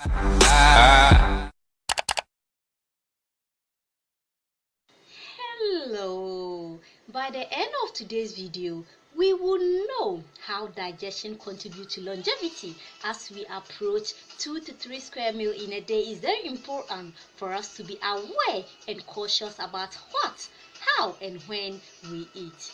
Hello! By the end of today's video, we will know how digestion contributes to longevity. As we approach 2 to 3 square meals in a day, it's very important for us to be aware and cautious about what, how, and when we eat.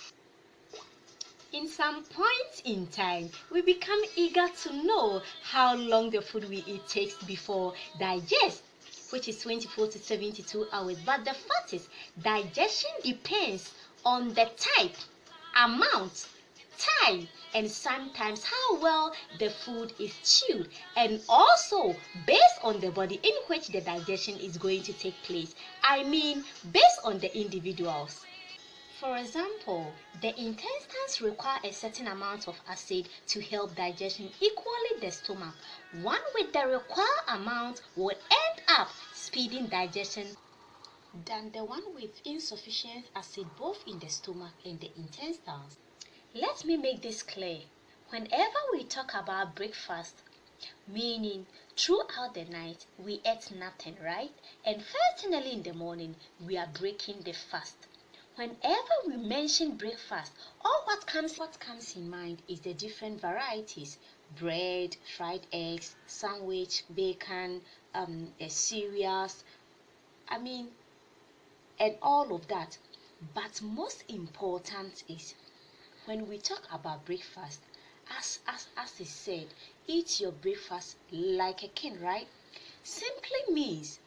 In some point in time, we become eager to know how long the food we eat takes before digest, which is 24 to 72 hours. But the fact is, digestion depends on the type, amount, time, and sometimes how well the food is chewed, and also based on the body in which the digestion is going to take place. I mean, based on the individuals. For example, the intestines require a certain amount of acid to help digestion, equally the stomach. One with the required amount will end up speeding digestion than the one with insufficient acid both in the stomach and the intestines. Let me make this clear. Whenever we talk about breakfast, meaning throughout the night we ate nothing, right? And first thing early in the morning we are breaking the fast. Whenever we mention breakfast, all what comes in mind is the different varieties: bread, fried eggs, sandwich, bacon, cereals, and all of that. But most important is when we talk about breakfast, as it said, eat your breakfast like a king, right? Simply means,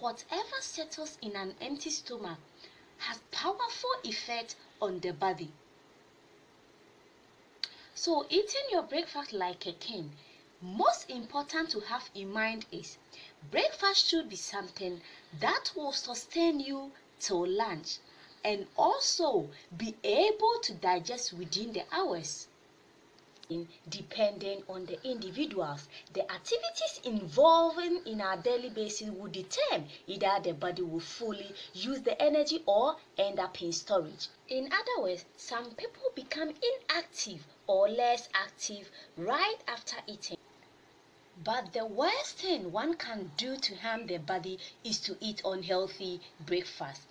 whatever settles in an empty stomach has powerful effect on the body. So eating your breakfast like a king, most important to have in mind is breakfast should be something that will sustain you till lunch and also be able to digest within the hours. Depending on the individuals, the activities involving in our daily basis will determine either the body will fully use the energy or end up in storage. In other words, some people become inactive or less active right after eating. But the worst thing one can do to harm the body is to eat unhealthy breakfast.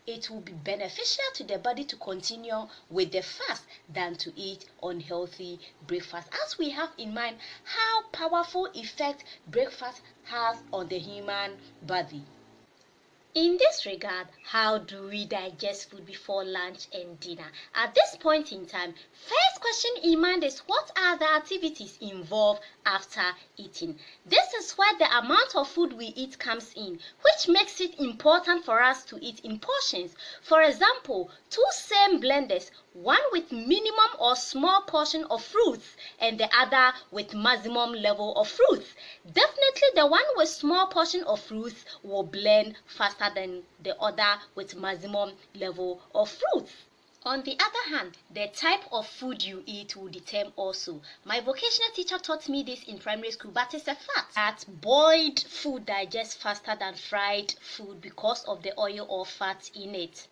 It will be beneficial to the body to continue with the fast than to eat unhealthy breakfast, as we have in mind how powerful effect breakfast has on the human body. In this regard, how do we digest food before lunch and dinner? At this point in time, first question in mind is, what are the activities involved after eating? This is where the amount of food we eat comes in, which makes it important for us to eat in portions. For example, two same blenders, one with minimum or small portion of fruits and the other with maximum level of fruits. Definitely the one with small portion of fruits will blend faster than the other with maximum level of fruits. On the other hand, the type of food you eat will determine also. My vocational teacher taught me this in primary school, but it's a fact that boiled food digests faster than fried food because of the oil or fat in it.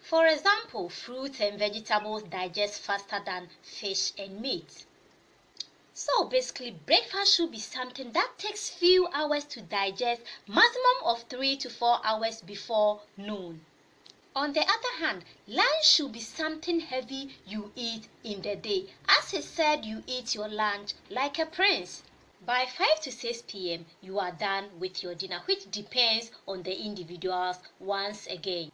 For example, fruits and vegetables digest faster than fish and meat. So basically, breakfast should be something that takes few hours to digest, maximum of 3 to 4 hours before noon. On the other hand, lunch should be something heavy you eat in the day. As it said, you eat your lunch like a prince. By 5 to 6 p.m., you are done with your dinner, which depends on the individuals once again.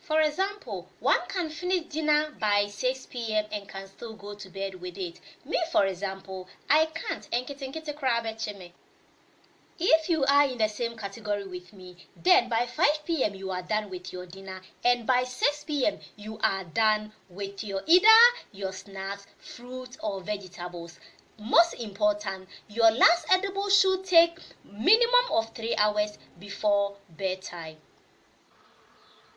For example, one can finish dinner by 6 p.m. and can still go to bed with it. Me, for example, I can't. If you are in the same category with me, then by 5 p.m. you are done with your dinner, and by 6 p.m. you are done with either your snacks, fruits, or vegetables. Most important, your last edible should take minimum of 3 hours before bedtime.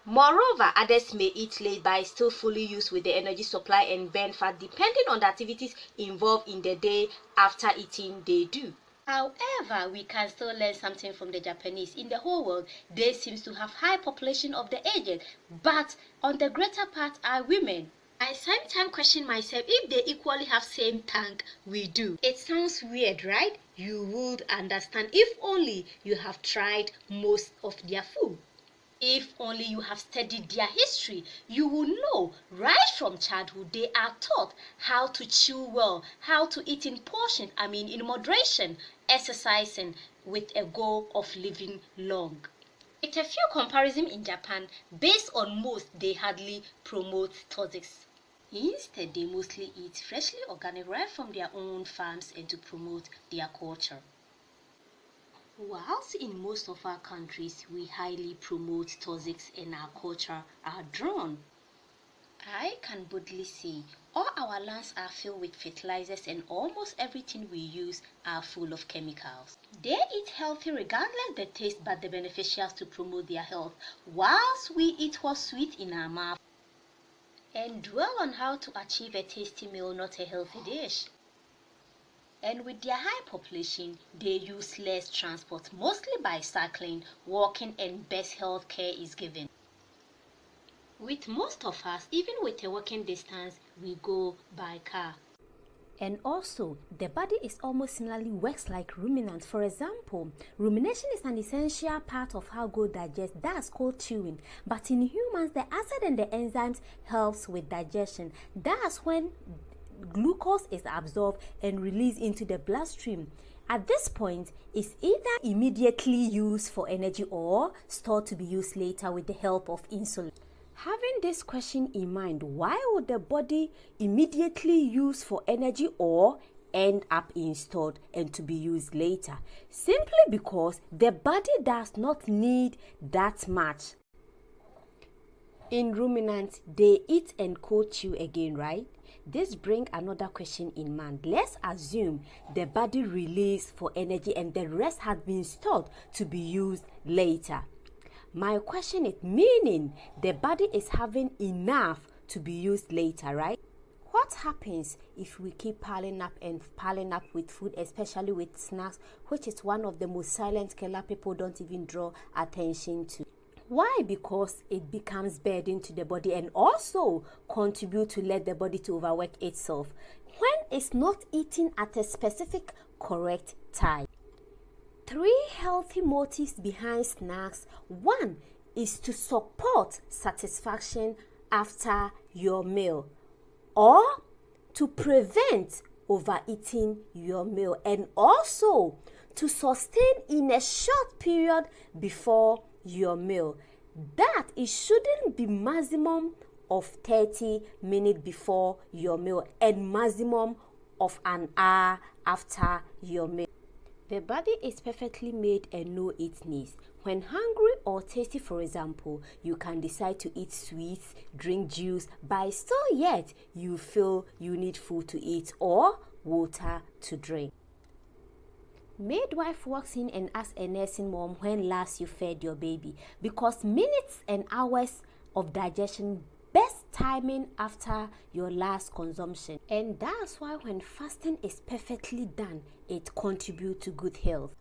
Moreover, others may eat late but still fully use with the energy supply and burn fat depending on the activities involved in the day after eating they do. However, we can still learn something from the Japanese. In the whole world, they seem to have high population of the aged, but on the greater part are women. I sometimes question myself if they equally have same tank we do. It sounds weird, right? You would understand if only you have tried most of their food. If only you have studied their history, you will know right from childhood they are taught how to chew well, how to eat in portion, in moderation, exercising with a goal of living long. With a few comparisons in Japan, based on most, they hardly promote toxics. Instead, they mostly eat freshly organic right from their own farms and to promote their culture. Whilst in most of our countries, we highly promote toxics and our culture are drawn. I can boldly say all our lands are filled with fertilizers and almost everything we use are full of chemicals. They eat healthy regardless the taste but the beneficials to promote their health, whilst we eat what's sweet in our mouth and dwell on how to achieve a tasty meal, not a healthy dish. And with their high population, they use less transport, mostly by cycling, walking, and best health care is given. With most of us, even with a walking distance, we go by car. And also, the body is almost similarly works like ruminants. For example, rumination is an essential part of how good digest. That's called chewing. But in humans, the acid and the enzymes helps with digestion. That's when glucose is absorbed and released into the bloodstream. At this point, it's either immediately used for energy or stored to be used later with the help of insulin. Having this question in mind, why would the body immediately use for energy or end up in stored and to be used later? Simply because the body does not need that much. In ruminants, they eat and cold chew again, right? This brings another question in mind. Let's assume the body released for energy and the rest has been stored to be used later. My question is, meaning the body is having enough to be used later, right? What happens if we keep piling up with food, especially with snacks, which is one of the most silent killer people don't even draw attention to? Why? Because it becomes burden to the body and also contribute to let the body to overwork itself when it's not eating at a specific correct time. 3 healthy motives behind snacks. 1 is to support satisfaction after your meal or to prevent overeating your meal and also to sustain in a short period before your meal. That it shouldn't be maximum of 30 minutes before your meal and maximum of an hour after your meal. The body is perfectly made and know its needs. When hungry or thirsty, for example, you can decide to eat sweets, drink juice, but still yet you feel you need food to eat or water to drink. Midwife walks in and asks a nursing mom when last you fed your baby, because minutes and hours of digestion best timing after your last consumption. And that's why when fasting is perfectly done, it contributes to good health.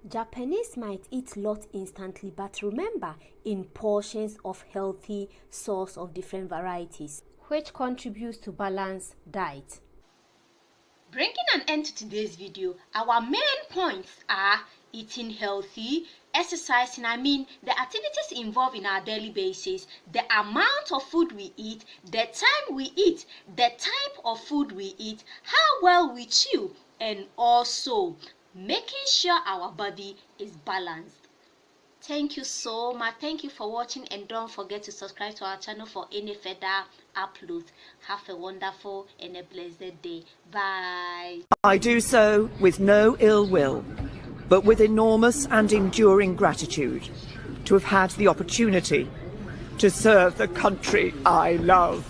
Japanese might eat lot instantly, but remember, in portions of healthy source of different varieties, which contributes to balanced diet. Bringing an end to today's video, our main points are eating healthy, exercising, the activities involved in our daily basis, the amount of food we eat, the time we eat, the type of food we eat, how well we chew, and also making sure our body is balanced. Thank you so much. Thank you for watching, and don't forget to subscribe to our channel for any further uploads. Have a wonderful and a blessed day. Bye. I do so with no ill will, but with enormous and enduring gratitude to have had the opportunity to serve the country I love.